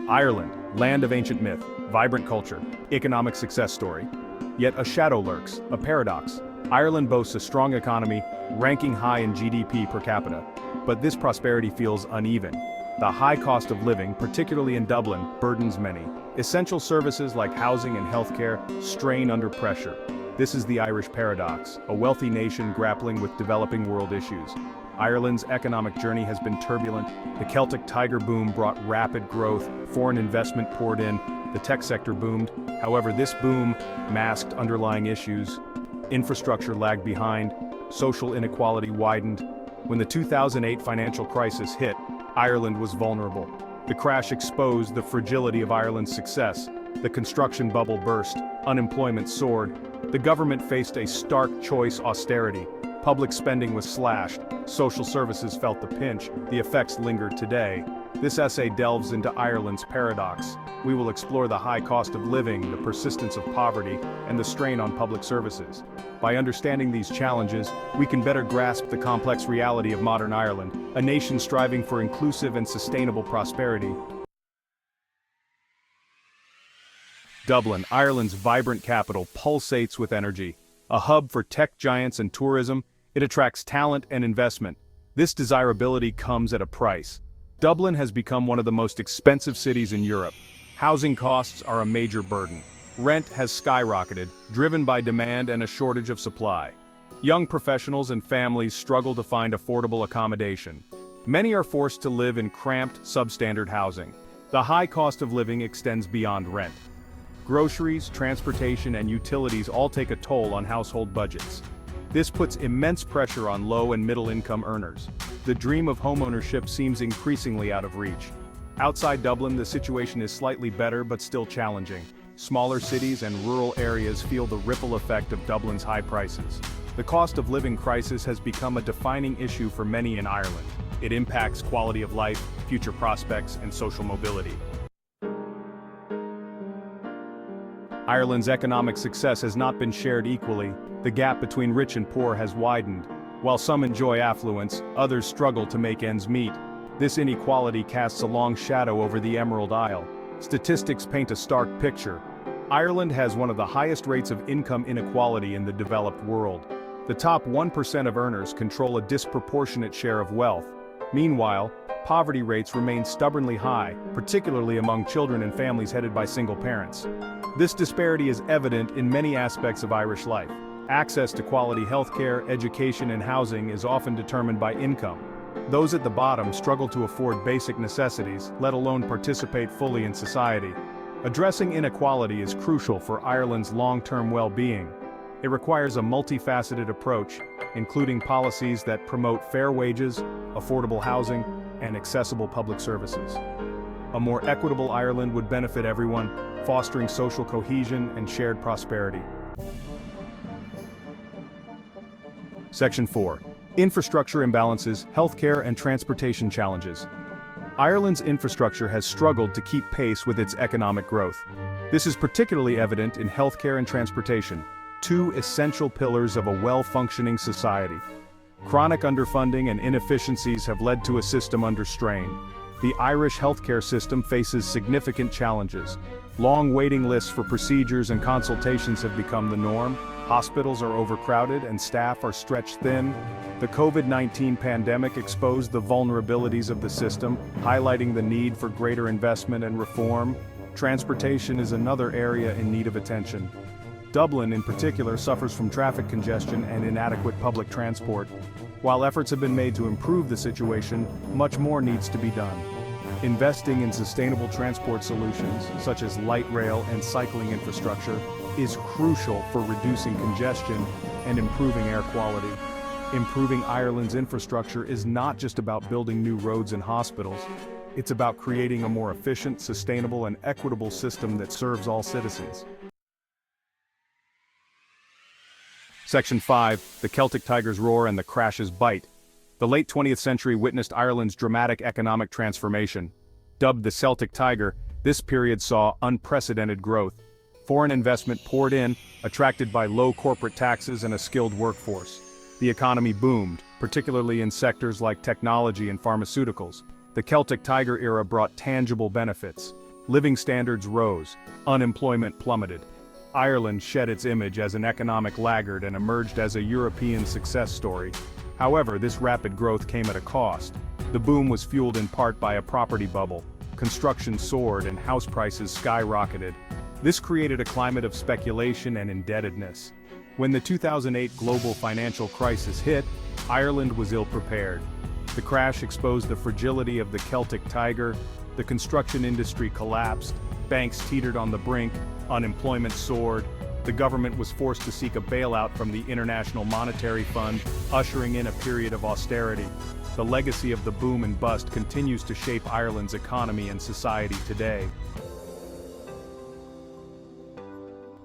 Ireland, land of ancient myth, vibrant culture, economic success story. Yet a shadow lurks, a paradox. Ireland boasts a strong economy, ranking high in GDP per capita. But this prosperity feels uneven. The high cost of living, particularly in Dublin, burdens many. Essential services like housing and healthcare strain under pressure. This is the Irish paradox, a wealthy nation grappling with developing world issues. Ireland's economic journey has been turbulent. The Celtic Tiger boom brought rapid growth, foreign investment poured in, the tech sector boomed. However, this boom masked underlying issues. Infrastructure lagged behind, social inequality widened. When the 2008 financial crisis hit, Ireland was vulnerable. The crash exposed the fragility of Ireland's success. The construction bubble burst, unemployment soared. The government faced a stark choice: austerity. Public spending was slashed, social services felt the pinch, the effects linger today. This essay delves into Ireland's paradox. We will explore the high cost of living, the persistence of poverty, and the strain on public services. By understanding these challenges, we can better grasp the complex reality of modern Ireland, a nation striving for inclusive and sustainable prosperity. Dublin, Ireland's vibrant capital, pulsates with energy. A hub for tech giants and tourism, it attracts talent and investment. This desirability comes at a price. Dublin has become one of the most expensive cities in Europe. Housing costs are a major burden. Rent has skyrocketed, driven by demand and a shortage of supply. Young professionals and families struggle to find affordable accommodation. Many are forced to live in cramped, substandard housing. The high cost of living extends beyond rent. Groceries, transportation, and utilities all take a toll on household budgets. This puts immense pressure on low and middle-income earners. The dream of homeownership seems increasingly out of reach. Outside Dublin, the situation is slightly better but still challenging. Smaller cities and rural areas feel the ripple effect of Dublin's high prices. The cost of living crisis has become a defining issue for many in Ireland. It impacts quality of life, future prospects, and social mobility. Ireland's economic success has not been shared equally. The gap between rich and poor has widened. While some enjoy affluence, others struggle to make ends meet. This inequality casts a long shadow over the Emerald Isle. Statistics paint a stark picture. Ireland has one of the highest rates of income inequality in the developed world. The top 1% of earners control a disproportionate share of wealth. Meanwhile, poverty rates remain stubbornly high, particularly among children and families headed by single parents. This disparity is evident in many aspects of Irish life. Access to quality healthcare, education, and housing is often determined by income. Those at the bottom struggle to afford basic necessities, let alone participate fully in society. Addressing inequality is crucial for Ireland's long-term well-being. It requires a multifaceted approach, including policies that promote fair wages, affordable housing, and accessible public services. A more equitable Ireland would benefit everyone, fostering social cohesion and shared prosperity. Section 4. Infrastructure imbalances, healthcare and transportation challenges. Ireland's infrastructure has struggled to keep pace with its economic growth. This is particularly evident in healthcare and transportation, two essential pillars of a well-functioning society. Chronic underfunding and inefficiencies have led to a system under strain. The Irish healthcare system faces significant challenges. Long waiting lists for procedures and consultations have become the norm. Hospitals are overcrowded and staff are stretched thin. The COVID-19 pandemic exposed the vulnerabilities of the system, highlighting the need for greater investment and reform. Transportation is another area in need of attention. Dublin, in particular, suffers from traffic congestion and inadequate public transport. While efforts have been made to improve the situation, much more needs to be done. Investing in sustainable transport solutions, such as light rail and cycling infrastructure, is crucial for reducing congestion and improving air quality. Improving Ireland's infrastructure is not just about building new roads and hospitals. It's about creating a more efficient, sustainable, and equitable system that serves all citizens. Section 5. The Celtic Tiger's roar and the crash's bite. The late 20th century witnessed Ireland's dramatic economic transformation. Dubbed the Celtic Tiger, this period saw unprecedented growth. Foreign investment poured in, attracted by low corporate taxes and a skilled workforce. The economy boomed, particularly in sectors like technology and pharmaceuticals. The Celtic Tiger era brought tangible benefits. Living standards rose, unemployment plummeted. Ireland shed its image as an economic laggard and emerged as a European success story. However, this rapid growth came at a cost. The boom was fueled in part by a property bubble. Construction soared and house prices skyrocketed. This created a climate of speculation and indebtedness. When the 2008 global financial crisis hit, Ireland was ill-prepared. The crash exposed the fragility of the Celtic Tiger, the construction industry collapsed, banks teetered on the brink, unemployment soared, the government was forced to seek a bailout from the International Monetary Fund, ushering in a period of austerity. The legacy of the boom and bust continues to shape Ireland's economy and society today.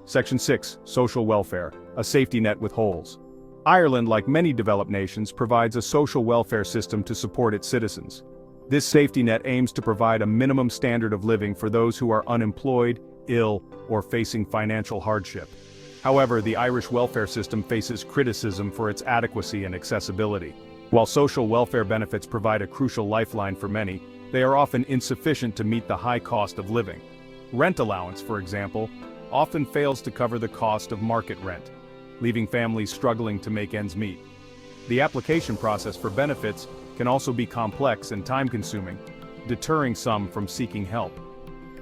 Section 6. Social welfare, a safety net with holes. Ireland, like many developed nations, provides a social welfare system to support its citizens. This safety net aims to provide a minimum standard of living for those who are unemployed, ill, or facing financial hardship. However, the Irish welfare system faces criticism for its adequacy and accessibility. While social welfare benefits provide a crucial lifeline for many, they are often insufficient to meet the high cost of living. Rent allowance, for example, often fails to cover the cost of market rent, leaving families struggling to make ends meet. The application process for benefits can also be complex and time-consuming, deterring some from seeking help.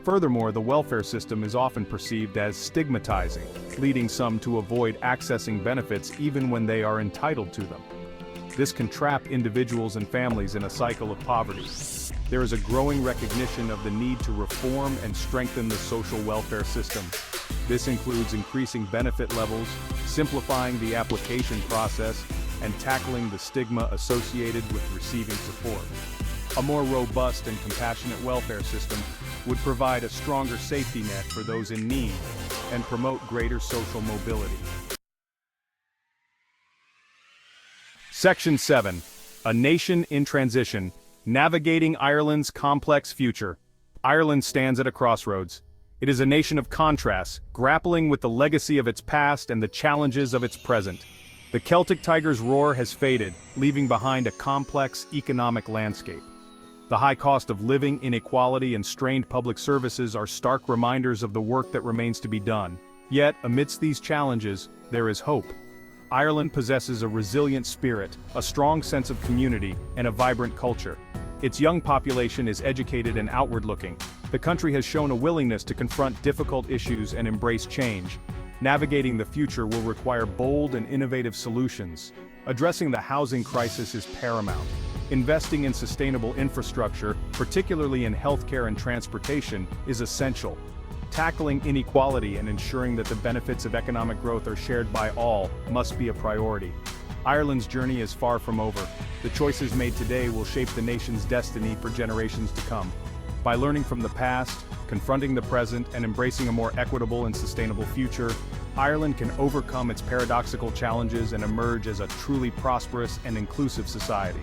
Furthermore, the welfare system is often perceived as stigmatizing, leading some to avoid accessing benefits even when they are entitled to them. This can trap individuals and families in a cycle of poverty. There is a growing recognition of the need to reform and strengthen the social welfare system. This includes increasing benefit levels, simplifying the application process, and tackling the stigma associated with receiving support. A more robust and compassionate welfare system would provide a stronger safety net for those in need and promote greater social mobility. Section 7. A nation in transition, navigating Ireland's complex future. Ireland stands at a crossroads. It is a nation of contrasts, grappling with the legacy of its past and the challenges of its present. The Celtic Tiger's roar has faded, leaving behind a complex economic landscape. The high cost of living, inequality, and strained public services are stark reminders of the work that remains to be done. Yet, amidst these challenges, there is hope. Ireland possesses a resilient spirit, a strong sense of community, and a vibrant culture. Its young population is educated and outward-looking. The country has shown a willingness to confront difficult issues and embrace change. Navigating the future will require bold and innovative solutions. Addressing the housing crisis is paramount. Investing in sustainable infrastructure, particularly in healthcare and transportation, is essential. Tackling inequality and ensuring that the benefits of economic growth are shared by all must be a priority. Ireland's journey is far from over. The choices made today will shape the nation's destiny for generations to come. By learning from the past, confronting the present, and embracing a more equitable and sustainable future, Ireland can overcome its paradoxical challenges and emerge as a truly prosperous and inclusive society.